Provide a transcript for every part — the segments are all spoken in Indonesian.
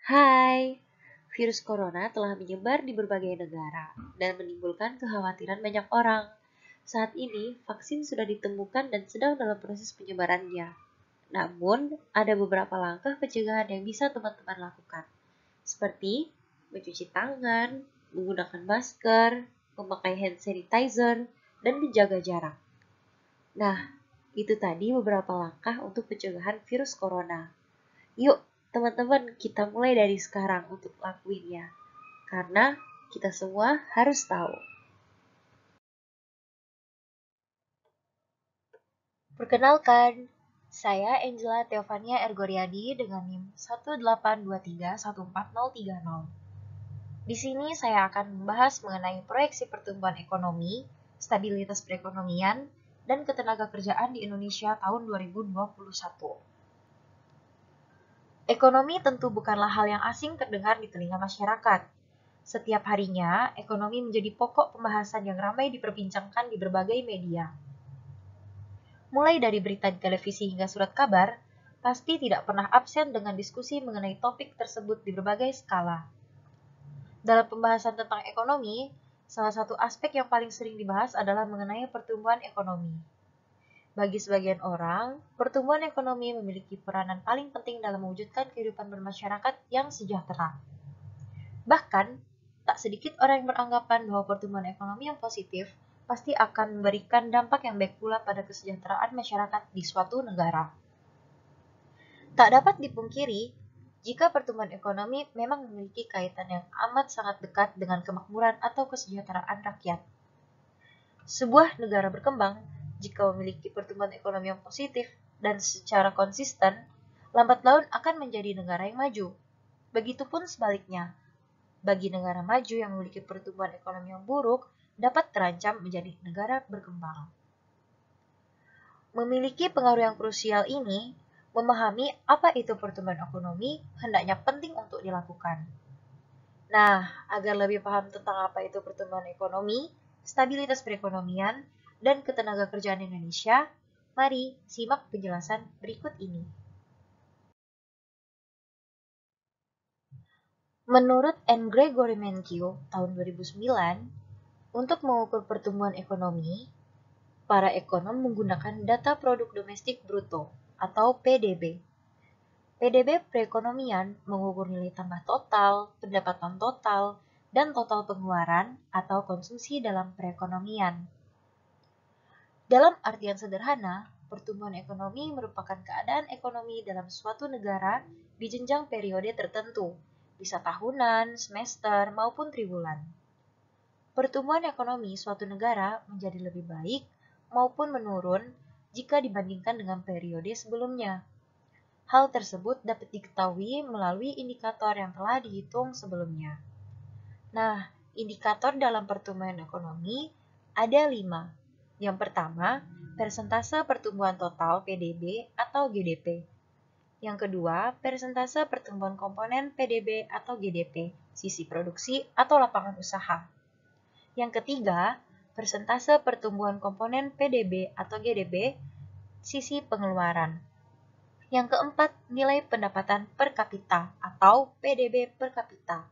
Hai, virus corona telah menyebar di berbagai negara dan menimbulkan kekhawatiran banyak orang. Saat ini, vaksin sudah ditemukan dan sedang dalam proses penyebarannya. Namun, ada beberapa langkah pencegahan yang bisa teman-teman lakukan, seperti mencuci tangan, menggunakan masker, memakai hand sanitizer, dan menjaga jarak. Nah, itu tadi beberapa langkah untuk pencegahan virus corona. Yuk, teman-teman, kita mulai dari sekarang untuk lakuinnya. Karena kita semua harus tahu. Perkenalkan, saya Angela Teofania Ergoriadi dengan NIM 182314030. Di sini saya akan membahas mengenai proyeksi pertumbuhan ekonomi, stabilitas perekonomian, dan ketenagakerjaan di Indonesia tahun 2021. Ekonomi tentu bukanlah hal yang asing terdengar di telinga masyarakat. Setiap harinya, ekonomi menjadi pokok pembahasan yang ramai diperbincangkan di berbagai media. Mulai dari berita di televisi hingga surat kabar, pasti tidak pernah absen dengan diskusi mengenai topik tersebut di berbagai skala. Dalam pembahasan tentang ekonomi, salah satu aspek yang paling sering dibahas adalah mengenai pertumbuhan ekonomi. Bagi sebagian orang, pertumbuhan ekonomi memiliki peranan paling penting dalam mewujudkan kehidupan bermasyarakat yang sejahtera. Bahkan, tak sedikit orang yang beranggapan bahwa pertumbuhan ekonomi yang positif pasti akan memberikan dampak yang baik pula pada kesejahteraan masyarakat di suatu negara. Tak dapat dipungkiri, jika pertumbuhan ekonomi memang memiliki kaitan yang amat sangat dekat dengan kemakmuran atau kesejahteraan rakyat. Sebuah negara berkembang jika memiliki pertumbuhan ekonomi yang positif dan secara konsisten, lambat laun akan menjadi negara yang maju. Begitupun sebaliknya, bagi negara maju yang memiliki pertumbuhan ekonomi yang buruk dapat terancam menjadi negara berkembang. Memiliki pengaruh yang krusial ini, memahami apa itu pertumbuhan ekonomi hendaknya penting untuk dilakukan. Nah, agar lebih paham tentang apa itu pertumbuhan ekonomi, stabilitas perekonomian, dan ketenagakerjaan Indonesia, mari simak penjelasan berikut ini. Menurut N. Gregory Mankiw tahun 2009, untuk mengukur pertumbuhan ekonomi, para ekonom menggunakan data produk domestik bruto atau PDB. PDB perekonomian mengukur nilai tambah total, pendapatan total, dan total pengeluaran atau konsumsi dalam perekonomian. Dalam artian sederhana, pertumbuhan ekonomi merupakan keadaan ekonomi dalam suatu negara di jenjang periode tertentu, bisa tahunan, semester, maupun triwulan. Pertumbuhan ekonomi suatu negara menjadi lebih baik maupun menurun jika dibandingkan dengan periode sebelumnya. Hal tersebut dapat diketahui melalui indikator yang telah dihitung sebelumnya. Nah, indikator dalam pertumbuhan ekonomi ada 5. Yang pertama, persentase pertumbuhan total PDB atau GDP. Yang kedua, persentase pertumbuhan komponen PDB atau GDP, sisi produksi atau lapangan usaha. Yang ketiga, persentase pertumbuhan komponen PDB atau GDP, sisi pengeluaran. Yang keempat, nilai pendapatan per kapita atau PDB per kapita.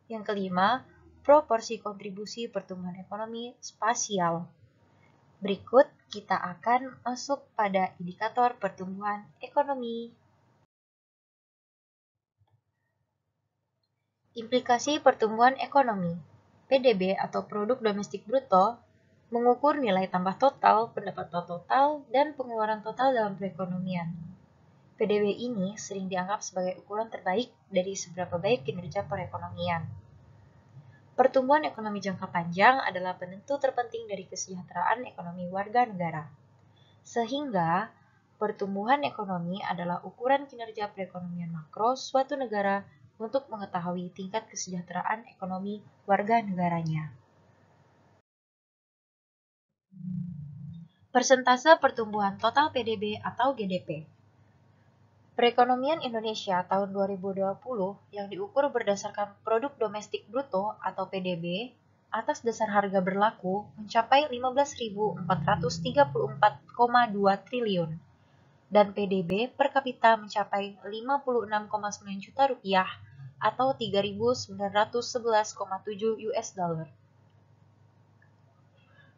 Yang kelima, proporsi kontribusi pertumbuhan ekonomi spasial. Berikut kita akan masuk pada indikator pertumbuhan ekonomi. Implikasi pertumbuhan ekonomi. PDB atau produk domestik bruto mengukur nilai tambah total, pendapatan total, dan pengeluaran total dalam perekonomian. PDB ini sering dianggap sebagai ukuran terbaik dari seberapa baik kinerja perekonomian. Pertumbuhan ekonomi jangka panjang adalah penentu terpenting dari kesejahteraan ekonomi warga negara. Sehingga, pertumbuhan ekonomi adalah ukuran kinerja perekonomian makro suatu negara untuk mengetahui tingkat kesejahteraan ekonomi warga negaranya. Persentase pertumbuhan total PDB atau GDP. Perekonomian Indonesia tahun 2020 yang diukur berdasarkan produk domestik bruto atau PDB atas dasar harga berlaku mencapai 15.434,2 triliun dan PDB per kapita mencapai 56,9 juta rupiah atau 3.911,7 US dollar.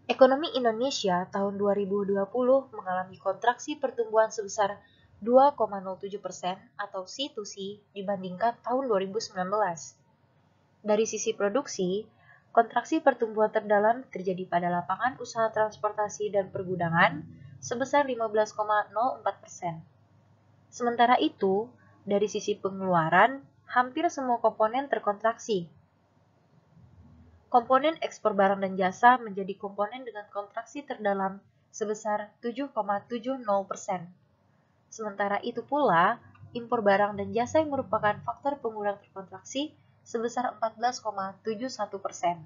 Ekonomi Indonesia tahun 2020 mengalami kontraksi pertumbuhan sebesar 2,07% atau C2C dibandingkan tahun 2019. Dari sisi produksi, kontraksi pertumbuhan terdalam terjadi pada lapangan usaha transportasi dan pergudangan sebesar 15,04%. Sementara itu, dari sisi pengeluaran, hampir semua komponen terkontraksi. Komponen ekspor barang dan jasa menjadi komponen dengan kontraksi terdalam sebesar 7,70%. Sementara itu pula, impor barang dan jasa yang merupakan faktor pengurang terkontraksi sebesar 14,71%.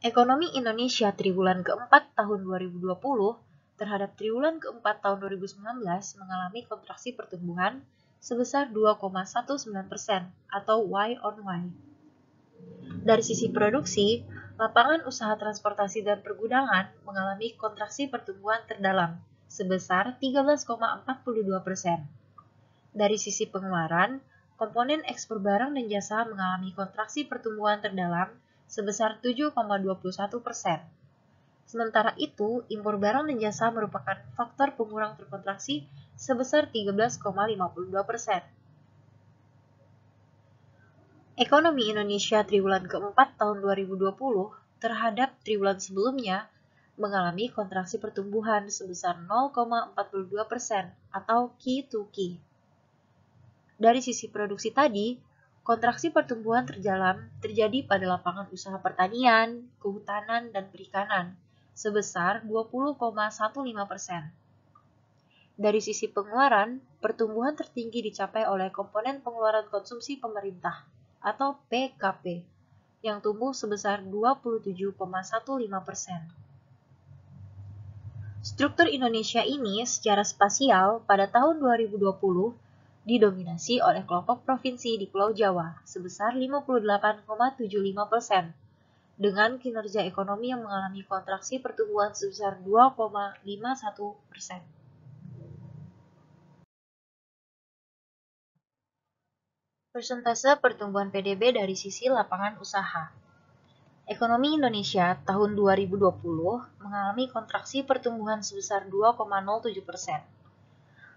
Ekonomi Indonesia triwulan keempat tahun 2020 terhadap triwulan keempat tahun 2019 mengalami kontraksi pertumbuhan sebesar 2,19% atau Y on Y. Dari sisi produksi, lapangan usaha transportasi dan pergudangan mengalami kontraksi pertumbuhan terdalam sebesar 13,42%. Dari sisi pengeluaran, komponen ekspor barang dan jasa mengalami kontraksi pertumbuhan terdalam sebesar 7,21%. Sementara itu, impor barang dan jasa merupakan faktor pengurang terkontraksi sebesar 13,52%. Ekonomi Indonesia triwulan keempat tahun 2020 terhadap triwulan sebelumnya mengalami kontraksi pertumbuhan sebesar 0,42% atau Q2Q. Dari sisi produksi tadi, kontraksi pertumbuhan terjadi pada lapangan usaha pertanian, kehutanan, dan perikanan sebesar 20,15%. Dari sisi pengeluaran, pertumbuhan tertinggi dicapai oleh komponen pengeluaran konsumsi pemerintah atau PKP yang tumbuh sebesar 27,15%. Struktur Indonesia ini secara spasial pada tahun 2020 didominasi oleh kelompok provinsi di Pulau Jawa sebesar 58,75%, dengan kinerja ekonomi yang mengalami kontraksi pertumbuhan sebesar 2,51%. Persentase pertumbuhan PDB dari sisi lapangan usaha. Ekonomi Indonesia tahun 2020 mengalami kontraksi pertumbuhan sebesar 2,07%.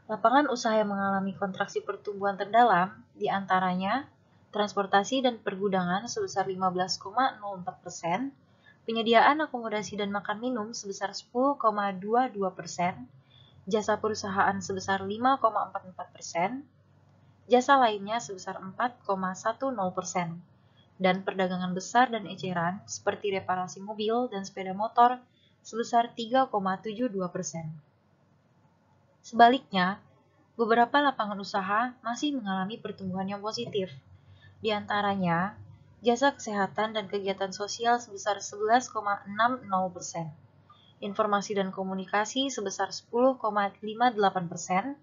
Lapangan usaha yang mengalami kontraksi pertumbuhan terdalam diantaranya transportasi dan pergudangan sebesar 15,04%, penyediaan akomodasi dan makan minum sebesar 10,22%, jasa perusahaan sebesar 5,44%, jasa lainnya sebesar 4,10%, dan perdagangan besar dan eceran seperti reparasi mobil dan sepeda motor sebesar 3,72%. Sebaliknya, beberapa lapangan usaha masih mengalami pertumbuhan yang positif. Di antaranya, jasa kesehatan dan kegiatan sosial sebesar 11,60%, informasi dan komunikasi sebesar 10,58%,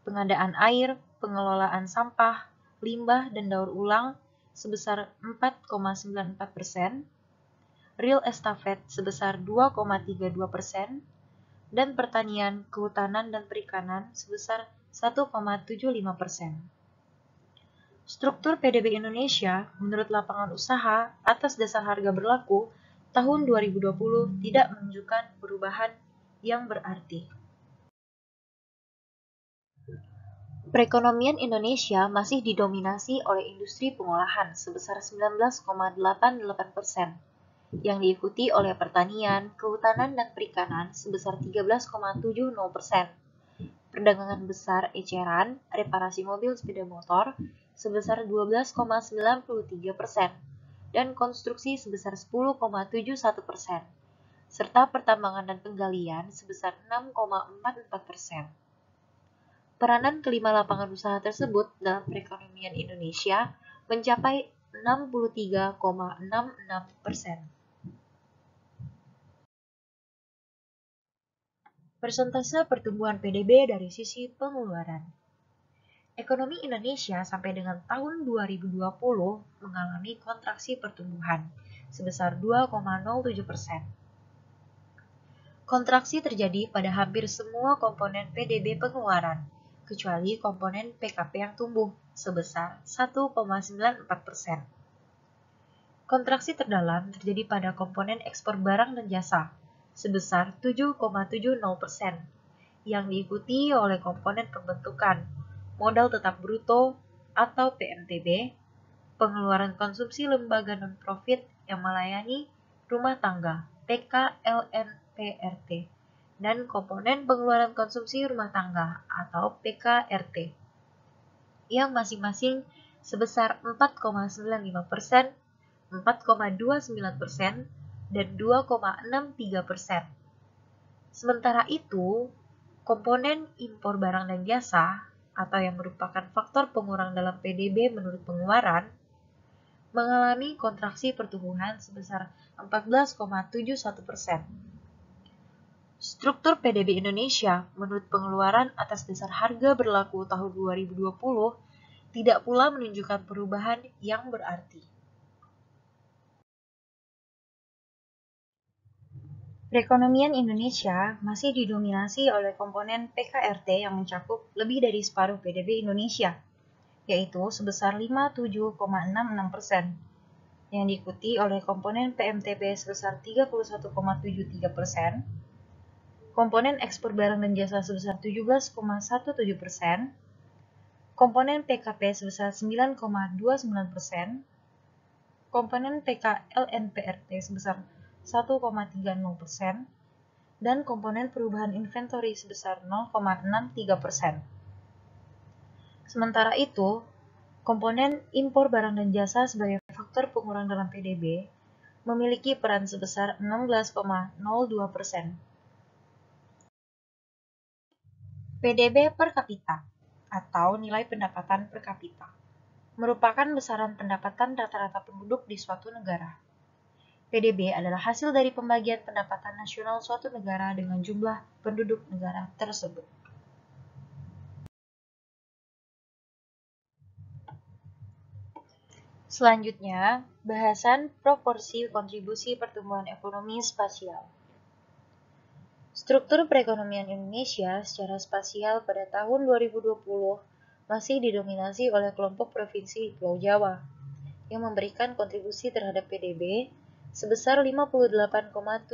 pengadaan air, pengelolaan sampah, limbah, dan daur ulang sebesar 4,94%, real estate sebesar 2,32%, dan pertanian, kehutanan, dan perikanan sebesar 1,75%. Struktur PDB Indonesia menurut lapangan usaha atas dasar harga berlaku tahun 2020 tidak menunjukkan perubahan yang berarti. Perekonomian Indonesia masih didominasi oleh industri pengolahan sebesar 19,88%, yang diikuti oleh pertanian, kehutanan, dan perikanan sebesar 13,70%, perdagangan besar eceran, reparasi mobil sepeda motor sebesar 12,93%, dan konstruksi sebesar 10,71%, serta pertambangan dan penggalian sebesar 6,44%. Peranan kelima lapangan usaha tersebut dalam perekonomian Indonesia mencapai 63,66%. Persentase pertumbuhan PDB dari sisi pengeluaran. Ekonomi Indonesia sampai dengan tahun 2020 mengalami kontraksi pertumbuhan sebesar 2,07%. Kontraksi terjadi pada hampir semua komponen PDB pengeluaran, kecuali komponen PKP yang tumbuh sebesar 1,94%. Kontraksi terdalam terjadi pada komponen ekspor barang dan jasa sebesar 7,70%, yang diikuti oleh komponen pembentukan modal tetap bruto atau PMTB, pengeluaran konsumsi lembaga non-profit yang melayani rumah tangga PKLNPRT, dan komponen pengeluaran konsumsi rumah tangga atau PKRT, yang masing-masing sebesar 4,95%, 4,29%, dan 2,63%. Sementara itu, komponen impor barang dan jasa, atau yang merupakan faktor pengurang dalam PDB menurut pengeluaran, mengalami kontraksi pertumbuhan sebesar 14,71%. Struktur PDB Indonesia menurut pengeluaran atas dasar harga berlaku tahun 2020 tidak pula menunjukkan perubahan yang berarti. Perekonomian Indonesia masih didominasi oleh komponen PKRT yang mencakup lebih dari separuh PDB Indonesia, yaitu sebesar 57,66%, yang diikuti oleh komponen PMTB sebesar 31,73%, komponen ekspor barang dan jasa sebesar 17,17%, komponen PKP sebesar 9,29%, komponen PKLNPRT sebesar 1,30%, dan komponen perubahan inventory sebesar 0,63%. Sementara itu, komponen impor barang dan jasa sebagai faktor pengurang dalam PDB memiliki peran sebesar 16,02%. PDB per kapita atau nilai pendapatan per kapita merupakan besaran pendapatan rata-rata penduduk di suatu negara. PDB adalah hasil dari pembagian pendapatan nasional suatu negara dengan jumlah penduduk negara tersebut. Selanjutnya, bahasan proporsi kontribusi pertumbuhan ekonomi spasial. Struktur perekonomian Indonesia secara spasial pada tahun 2020 masih didominasi oleh kelompok provinsi di Pulau Jawa, yang memberikan kontribusi terhadap PDB sebesar 58,75%.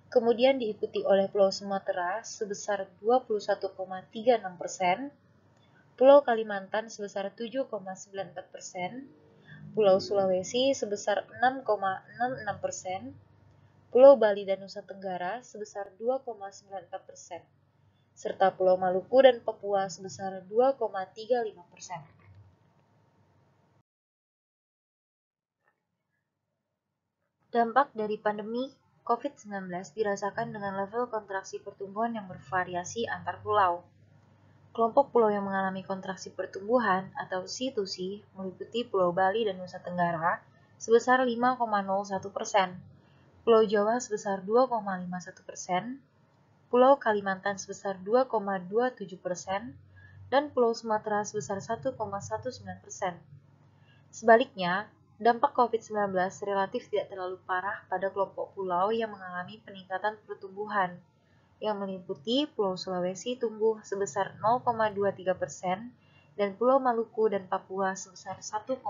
Kemudian diikuti oleh Pulau Sumatera sebesar 21,36%, Pulau Kalimantan sebesar 7,94%, Pulau Sulawesi sebesar 6,66%, Pulau Bali dan Nusa Tenggara sebesar 2,94%, serta Pulau Maluku dan Papua sebesar 2,35%. Dampak dari pandemi COVID-19 dirasakan dengan level kontraksi pertumbuhan yang bervariasi antar pulau. Kelompok pulau yang mengalami kontraksi pertumbuhan atau C2C meliputi Pulau Bali dan Nusa Tenggara sebesar 5,01%, Pulau Jawa sebesar 2,51%, Pulau Kalimantan sebesar 2,27%, dan Pulau Sumatera sebesar 1,19%. Sebaliknya, dampak COVID-19 relatif tidak terlalu parah pada kelompok pulau yang mengalami peningkatan pertumbuhan, yang meliputi Pulau Sulawesi tumbuh sebesar 0,23% dan Pulau Maluku dan Papua sebesar 1,44%.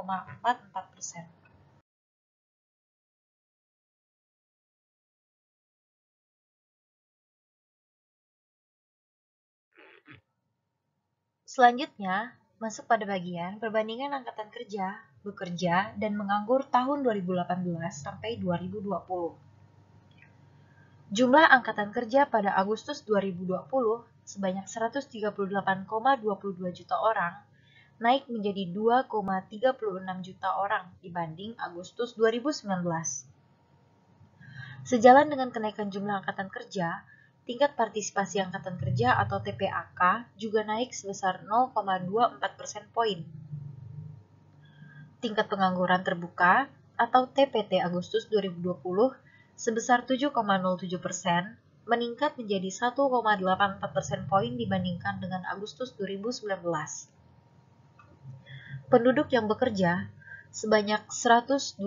Selanjutnya, masuk pada bagian perbandingan angkatan kerja, bekerja, dan menganggur tahun 2018 sampai 2020. Jumlah angkatan kerja pada Agustus 2020 sebanyak 138,22 juta orang, naik menjadi 2,36 juta orang dibanding Agustus 2019. Sejalan dengan kenaikan jumlah angkatan kerja, tingkat partisipasi angkatan kerja atau TPAK juga naik sebesar 0,24% poin. Tingkat pengangguran terbuka atau TPT Agustus 2020 sebesar 7,07%, meningkat menjadi 1,84% poin dibandingkan dengan Agustus 2019. Penduduk yang bekerja sebanyak 128,45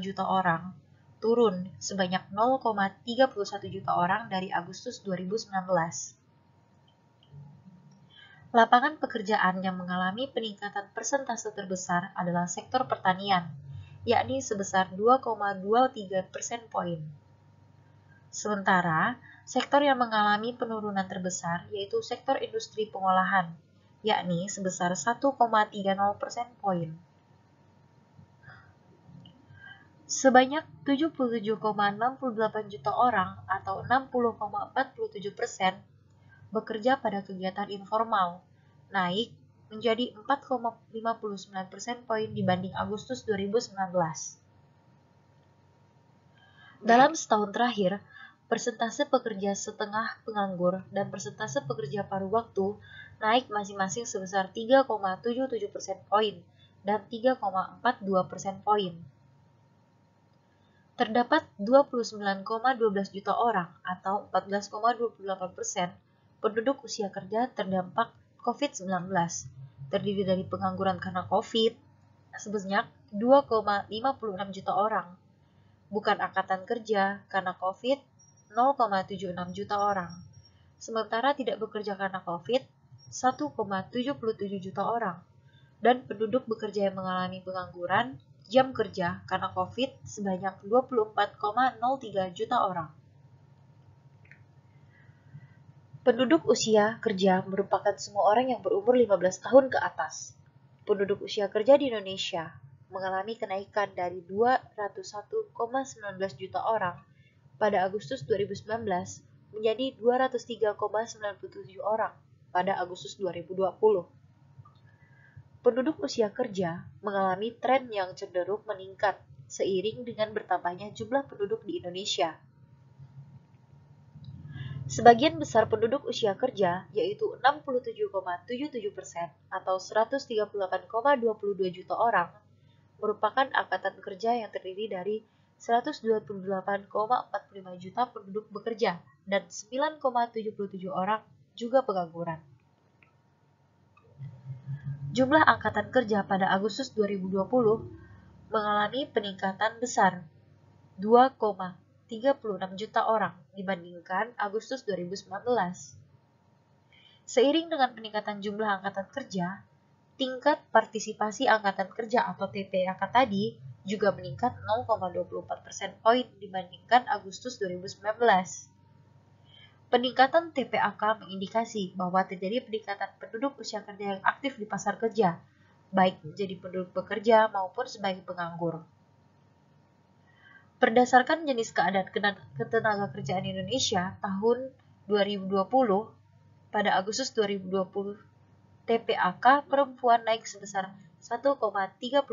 juta orang, turun sebanyak 0,31 juta orang dari Agustus 2019. Lapangan pekerjaan yang mengalami peningkatan persentase terbesar adalah sektor pertanian, yakni sebesar 2,23 persen poin. Sementara, sektor yang mengalami penurunan terbesar yaitu sektor industri pengolahan, yakni sebesar 1,30 persen poin. Sebanyak 77,68 juta orang atau 60,47% bekerja pada kegiatan informal, naik menjadi 4,59% poin dibanding Agustus 2019. Dalam setahun terakhir, persentase pekerja setengah penganggur dan persentase pekerja paruh waktu naik masing-masing sebesar 3,77% poin dan 3,42% poin. Terdapat 29,12 juta orang atau 14,28% penduduk usia kerja terdampak COVID-19, terdiri dari pengangguran karena COVID sebanyak 2,56 juta orang, bukan angkatan kerja karena COVID 0,76 juta orang, sementara tidak bekerja karena COVID 1,77 juta orang, dan penduduk bekerja yang mengalami pengangguran jam kerja karena COVID sebanyak 24,03 juta orang. Penduduk usia kerja merupakan semua orang yang berumur 15 tahun ke atas. Penduduk usia kerja di Indonesia mengalami kenaikan dari 201,19 juta orang pada Agustus 2019 menjadi 203,97 orang pada Agustus 2020. Penduduk usia kerja mengalami tren yang cenderung meningkat seiring dengan bertambahnya jumlah penduduk di Indonesia. Sebagian besar penduduk usia kerja, yaitu 67,77% atau 138,22 juta orang, merupakan angkatan kerja yang terdiri dari 128,45 juta penduduk bekerja dan 9,77 orang juga pengangguran. Jumlah angkatan kerja pada Agustus 2020 mengalami peningkatan besar 2,36 juta orang dibandingkan Agustus 2019. Seiring dengan peningkatan jumlah angkatan kerja, tingkat partisipasi angkatan kerja atau TPAK tadi juga meningkat 0,24% poin dibandingkan Agustus 2019. Peningkatan TPAK mengindikasi bahwa terjadi peningkatan penduduk usia kerja yang aktif di pasar kerja, baik menjadi penduduk bekerja maupun sebagai penganggur. Berdasarkan jenis keadaan ketenagakerjaan Indonesia tahun 2020, pada Agustus 2020, TPAK perempuan naik sebesar 1,32%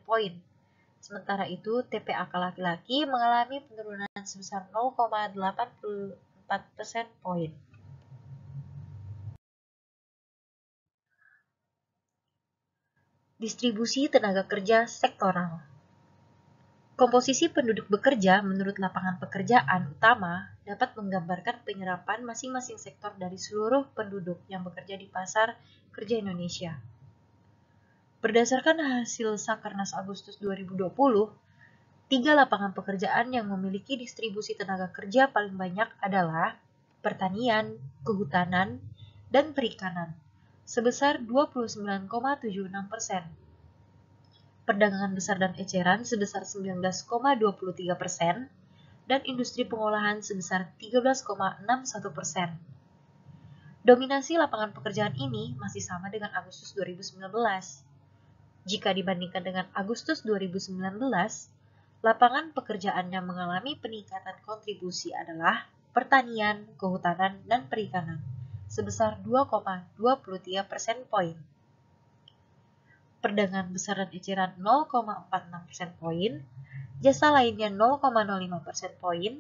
poin. Sementara itu, TPAK laki-laki mengalami penurunan sebesar 0,84% poin. Distribusi tenaga kerja sektoral. Komposisi penduduk bekerja menurut lapangan pekerjaan utama dapat menggambarkan penyerapan masing-masing sektor dari seluruh penduduk yang bekerja di pasar kerja Indonesia. Berdasarkan hasil Sakernas Agustus 2020, 3 lapangan pekerjaan yang memiliki distribusi tenaga kerja paling banyak adalah pertanian, kehutanan, dan perikanan, sebesar 29,76%. Perdagangan besar dan eceran sebesar 19,23%, dan industri pengolahan sebesar 13,61%. Dominasi lapangan pekerjaan ini masih sama dengan Agustus 2019. Jika dibandingkan dengan Agustus 2019, lapangan pekerjaan yang mengalami peningkatan kontribusi adalah pertanian, kehutanan, dan perikanan, sebesar 2,23% poin. Perdagangan besar dan eceran 0,46% poin, jasa lainnya 0,05% poin,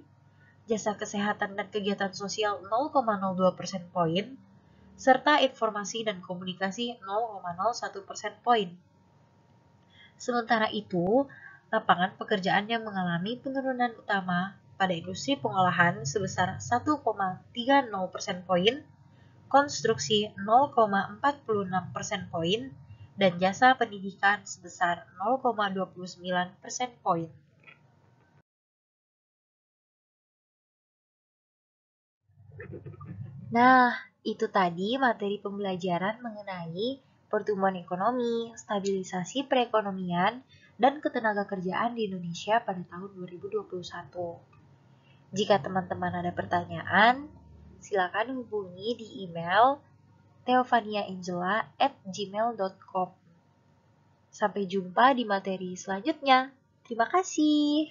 jasa kesehatan dan kegiatan sosial 0,02% poin, serta informasi dan komunikasi 0,01% poin. Sementara itu, lapangan pekerjaan yang mengalami penurunan utama pada industri pengolahan sebesar 1,30% poin, konstruksi 0,46% poin, dan jasa pendidikan sebesar 0,29% poin. Nah, Itu tadi materi pembelajaran mengenai pertumbuhan ekonomi, stabilisasi perekonomian, dan ketenagakerjaan di Indonesia pada tahun 2021. Jika teman-teman ada pertanyaan, silakan hubungi di email theovaniaangela@gmail.com. Sampai jumpa di materi selanjutnya. Terima kasih.